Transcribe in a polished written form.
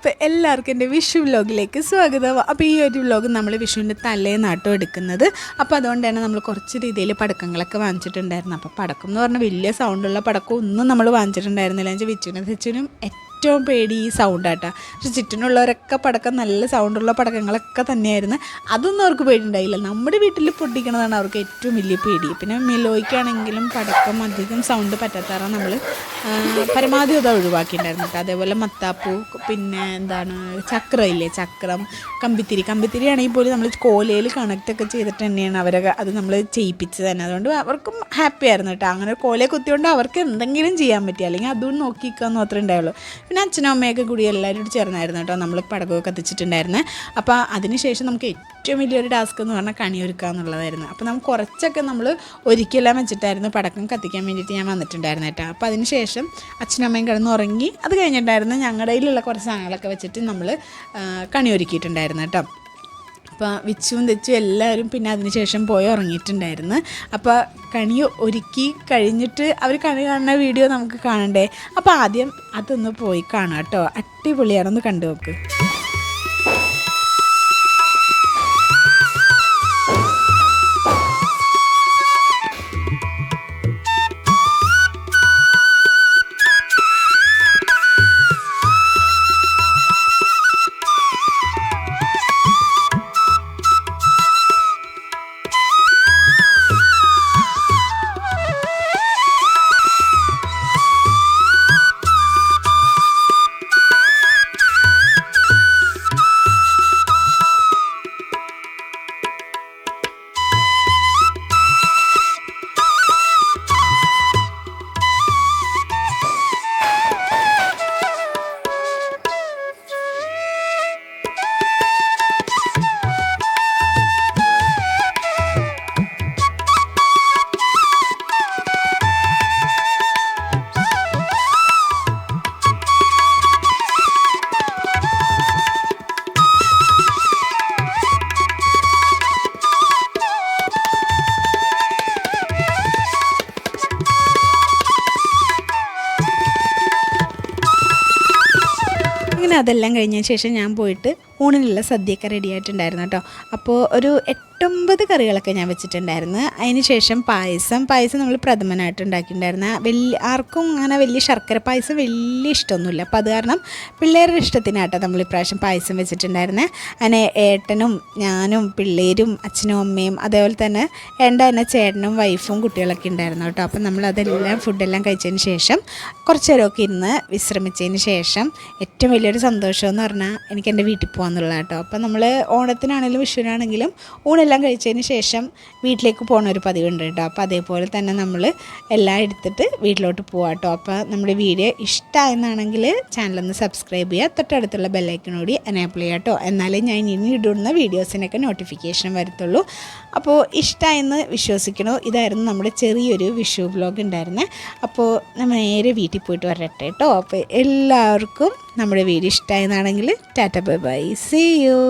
അപ്പോൾ എല്ലാവർക്കും എൻ്റെ വിഷു വ്ലോഗിലേക്ക് സ്വാഗതം. അപ്പോൾ ഈ ഒരു വ്ലോഗ് നമ്മൾ വിഷുവിൻ്റെ തലേന്നാട്ടോ എടുക്കുന്നത്. അപ്പോൾ അതുകൊണ്ട് തന്നെ നമ്മൾ കുറച്ച് രീതിയിൽ പടക്കങ്ങളൊക്കെ വാങ്ങിച്ചിട്ടുണ്ടായിരുന്നു. അപ്പോൾ പടക്കം എന്ന് പറഞ്ഞാൽ വലിയ സൗണ്ടുള്ള പടക്കം ഒന്നും നമ്മൾ വാങ്ങിച്ചിട്ടുണ്ടായിരുന്നില്ല. എന്ന് വെച്ചാൽ വിച്ചുവിനും ഏറ്റവും പേടി ഈ സൗണ്ടാട്ടോ. പക്ഷെ ചുറ്റിനുള്ളവരൊക്കെ പടക്കം നല്ല സൗണ്ടുള്ള പടക്കങ്ങളൊക്കെ തന്നെയായിരുന്നു. അതൊന്നും അവർക്ക് പേടിയുണ്ടായില്ല. നമ്മുടെ വീട്ടിൽ പൊട്ടിക്കണതാണ് അവർക്ക് ഏറ്റവും വലിയ പേടി. പിന്നെ മിലോയ്ക്കാണെങ്കിലും പടക്കം അധികം സൗണ്ട് പറ്റാത്താറാണ് നമ്മൾ പരമാവധി അത് ഒഴിവാക്കിയിട്ടുണ്ടായിരുന്നു കേട്ടോ. അതേപോലെ മത്താപ്പൂ, പിന്നെ എന്താണ് ചക്രം, കമ്പിത്തിരി ആണെങ്കിൽ പോലും നമ്മൾ കോലയിൽ കണക്റ്റൊക്കെ ചെയ്തിട്ട് തന്നെയാണ് അവരൊക്കെ അത് നമ്മൾ ചെയ്യിപ്പിച്ചത് തന്നെ. അതുകൊണ്ട് അവർക്കും ഹാപ്പി ആയിരുന്നു കേട്ടോ. അങ്ങനെ കോലയെ കുത്തിയോണ്ട് അവർക്ക് എന്തെങ്കിലും ചെയ്യാൻ പറ്റുക, അല്ലെങ്കിൽ അതും നോക്കിക്കാന്ന് മാത്രമേ ഉണ്ടാവുള്ളൂ. പിന്നെ അച്ഛനും അമ്മയൊക്കെ കൂടി എല്ലാവരും കൂടി ചേർന്നായിരുന്നു കേട്ടോ നമ്മൾ പടക്കമൊക്കെ കത്തിച്ചിട്ടുണ്ടായിരുന്നത്. അപ്പോൾ അതിനുശേഷം നമുക്ക് ഏറ്റവും വലിയൊരു ടാസ്ക് എന്ന് പറഞ്ഞാൽ കണിയൊരുക്കുക എന്നുള്ളതായിരുന്നു. അപ്പോൾ നമുക്ക് കുറച്ചൊക്കെ നമ്മൾ ഒരിക്കലെല്ലാം വെച്ചിട്ടായിരുന്നു പടക്കം കത്തിക്കാൻ വേണ്ടിയിട്ട് ഞാൻ വന്നിട്ടുണ്ടായിരുന്നു കേട്ടോ. അപ്പോൾ അതിനുശേഷം അച്ഛനും അമ്മയും കിടന്ന് ഉറങ്ങി. അത് കഴിഞ്ഞിട്ടായിരുന്നു ഞങ്ങളുടെ കയ്യിലുള്ള കുറച്ച് സാധനങ്ങളൊക്കെ വെച്ചിട്ട് നമ്മൾ കണിയൊരുക്കിയിട്ടുണ്ടായിരുന്നു കേട്ടോ. അപ്പോൾ വിച്ചും തെച്ചും എല്ലാവരും പിന്നെ അതിനുശേഷം പോയി ഉറങ്ങിയിട്ടുണ്ടായിരുന്നു. അപ്പോൾ കണി ഒരുക്കി കഴിഞ്ഞിട്ട് അവർ കണി കാണുന്ന വീഡിയോ നമുക്ക് കാണണ്ടേ. അപ്പോൾ ആദ്യം അതൊന്ന് പോയി കാണാം കേട്ടോ. അടിപൊളിയാണെന്ന് കണ്ടു നോക്ക്. അതെല്ലാം കഴിഞ്ഞ ശേഷം ഞാൻ പോയിട്ട് ഊണിനുള്ള സദ്യയൊക്കെ റെഡി ആയിട്ടുണ്ടായിരുന്നു കേട്ടോ. അപ്പോൾ ഒരു 8-9 കറികളൊക്കെ ഞാൻ വെച്ചിട്ടുണ്ടായിരുന്നു. അതിന് ശേഷം പായസം നമ്മൾ പ്രഥമനായിട്ട് ഉണ്ടാക്കിയിട്ടുണ്ടായിരുന്നു. ആർക്കും അങ്ങനെ വലിയ ശർക്കര പായസം വലിയ ഇഷ്ടമൊന്നുമില്ല. അപ്പോൾ അത് കാരണം പിള്ളേരുടെ ഇഷ്ടത്തിനാട്ടോ നമ്മൾ ഇപ്രാവശ്യം പായസം വെച്ചിട്ടുണ്ടായിരുന്നത്. അങ്ങനെ ഏട്ടനും ഞാനും പിള്ളേരും അച്ഛനും അമ്മയും അതേപോലെ തന്നെ എൻ്റെ തന്നെ ചേട്ടനും വൈഫും കുട്ടികളൊക്കെ ഉണ്ടായിരുന്നു കേട്ടോ. അപ്പം നമ്മളതെല്ലാം ഫുഡെല്ലാം കഴിച്ചതിന് ശേഷം കുറച്ച് നേരമൊക്കെ ഇരുന്ന് വിശ്രമിച്ചതിന് ശേഷം ഏറ്റവും വലിയൊരു സന്തോഷം എന്ന് പറഞ്ഞാൽ എനിക്ക് എൻ്റെ വീട്ടിൽ പോകാമെന്നുള്ള കേട്ടോ. അപ്പം നമ്മൾ ഓണത്തിനാണെങ്കിലും വിഷുവിനാണെങ്കിലും ഊണെല്ലാം കഴിച്ചതിന് ശേഷം വീട്ടിലേക്ക് പോകുന്ന ഒരു പതിവുണ്ട് കേട്ടോ. അപ്പോൾ അതേപോലെ തന്നെ നമ്മൾ എല്ലാം എടുത്തിട്ട് വീട്ടിലോട്ട് പോകാം കേട്ടോ. അപ്പോൾ നമ്മുടെ വീഡിയോ ഇഷ്ടമായെന്നാണെങ്കിൽ ചാനലൊന്ന് സബ്സ്ക്രൈബ് ചെയ്യുക, തൊട്ടടുത്തുള്ള ബെല്ലൈക്കണോടി എനേബിൾ ചെയ്യുക കേട്ടോ. എന്നാലേ ഞാൻ ഇനി ഇടുന്ന വീഡിയോസിനൊക്കെ നോട്ടിഫിക്കേഷൻ വരത്തുള്ളൂ. അപ്പോൾ ഇഷ്ടമായെന്ന് വിശ്വസിക്കണോ. ഇതായിരുന്നു നമ്മുടെ ചെറിയൊരു വിഷു വ്ലോഗ് ഉണ്ടായിരുന്നത്. അപ്പോൾ നമ്മൾ നേരെ വീട്ടിൽ പോയിട്ട് വരട്ടെ കേട്ടോ. അപ്പോൾ എല്ലാവർക്കും നമ്മുടെ വീഡിയോ ഇഷ്ടമായെന്നാണെങ്കിൽ tata bye bye, see U.